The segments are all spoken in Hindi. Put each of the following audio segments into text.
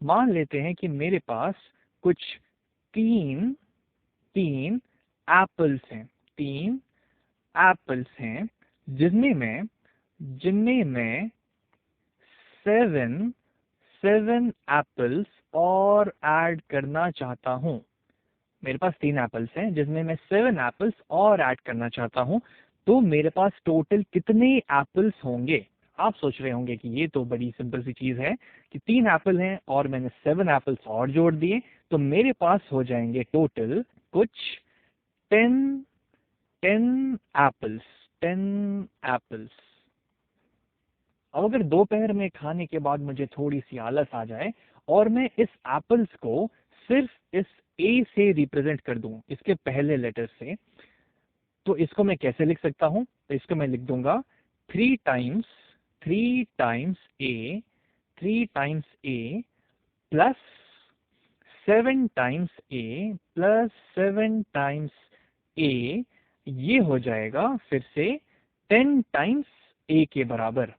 मान लेते हैं कि मेरे पास कुछ तीन तीन एप्पल्स हैं, तीन एप्पल्स हैं, जिनमें मैं सेवन सेवन एप्पल्स और ऐड करना चाहता हूँ। मेरे पास तीन एप्पल्स हैं जिसमें मैं सेवन एप्पल्स और ऐड करना चाहता हूँ। तो मेरे पास टोटल कितने एप्पल्स होंगे? आप सोच रहे होंगे कि ये तो बड़ी सिंपल सी चीज है कि तीन एप्पल हैं और मैंने सेवन एप्पल्स और जोड़ दिए, तो मेरे पास हो जाएंगे टोटल कुछ ten ten apples, ten apples. अब अगर दोपहर में खाने के बाद मुझे थोड़ी सी आलस आ जाए और मैं इस एप्पल्स को सिर्फ इस ए से रिप्रेजेंट कर दूं, इसके पहले लेटर से, तो इसको मैं कैसे लिख सकता हूं? तो इसको मैं लिख दूंगा थ्री टाइम्स ए, थ्री टाइम्स ए प्लस सेवन टाइम्स ए प्लस सेवन टाइम्स ए, ये हो जाएगा फिर से टेन टाइम्स ए के बराबर,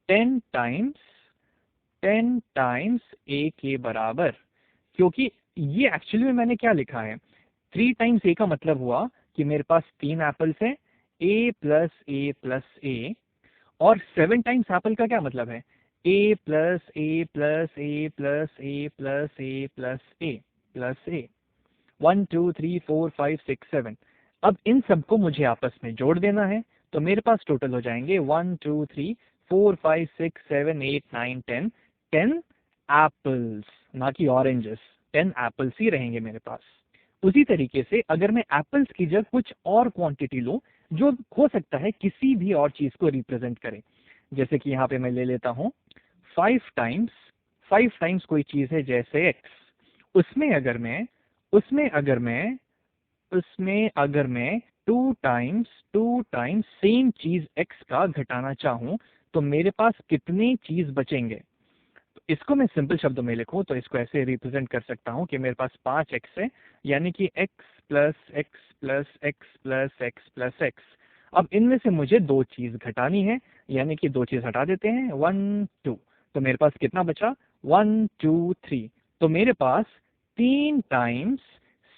टेन टाइम्स टेन टाइम्स ए के बराबर। क्योंकि ये एक्चुअली में मैंने क्या लिखा है, थ्री टाइम्स ए का मतलब हुआ कि मेरे पास तीन एप्पल्स हैं, ए प्लस ए प्लस ए, और सेवन टाइम्स एप्पल का क्या मतलब है, A plus A plus A plus A plus A plus A plus A, one two three four five six seven. अब इन सबको मुझे आपस में जोड़ देना है, तो मेरे पास टोटल हो जाएंगे one two three four five six seven eight nine ten, ten apples, ना कि ऑरेंजेस, टेन एप्पल्स ही रहेंगे मेरे पास। उसी तरीके से अगर मैं एप्पल्स की जगह कुछ और क्वांटिटी लूं जो हो सकता है किसी भी और चीज को रिप्रेजेंट करे, जैसे कि यहाँ पे मैं ले लेता हूँ फाइव टाइम्स, फाइव टाइम्स कोई चीज है जैसे एक्स, उसमें अगर मैं उसमें अगर मैं उसमें अगर मैं टू टाइम्स सेम चीज एक्स का घटाना चाहूं, तो मेरे पास कितने चीज बचेंगे? तो इसको मैं सिंपल शब्दों में लिखूं तो इसको ऐसे रिप्रेजेंट कर सकता हूं कि मेरे पास पांच एक्स है, यानी कि x plus x plus x plus x plus x. अब इनमें से मुझे दो चीज घटानी है, यानी कि दो चीज हटा देते हैं, वन टू, तो मेरे पास कितना बचा, वन टू थ्री। तो मेरे पास तीन टाइम्स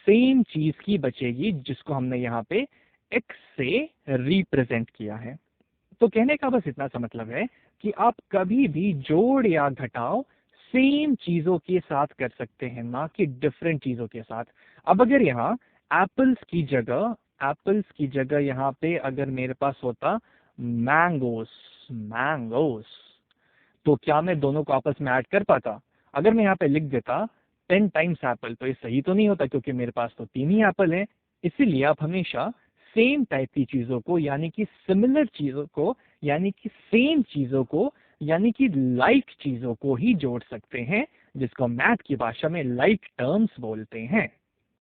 सेम चीज की बचेगी जिसको हमने यहाँ पे एक्स से रिप्रेजेंट किया है। तो कहने का बस इतना सा मतलब है कि आप कभी भी जोड़ या घटाव सेम चीजों के साथ कर सकते हैं, ना कि डिफरेंट चीजों के साथ। अब अगर यहाँ एप्पल्स की जगह यहाँ पे अगर मेरे पास होता मैंगोस, मैंगोस, तो क्या मैं दोनों को आपस में ऐड कर पाता? अगर मैं यहाँ पे लिख देता टेन टाइम्स एप्पल, तो ये सही तो नहीं होता क्योंकि मेरे पास तो तीन ही एप्पल है। इसीलिए आप हमेशा सेम टाइप की चीजों को, यानी कि सिमिलर चीजों को, यानी कि सेम चीजों को, यानी कि लाइक चीजों को ही जोड़ सकते हैं, जिसको मैथ की भाषा में लाइक टर्म्स बोलते हैं।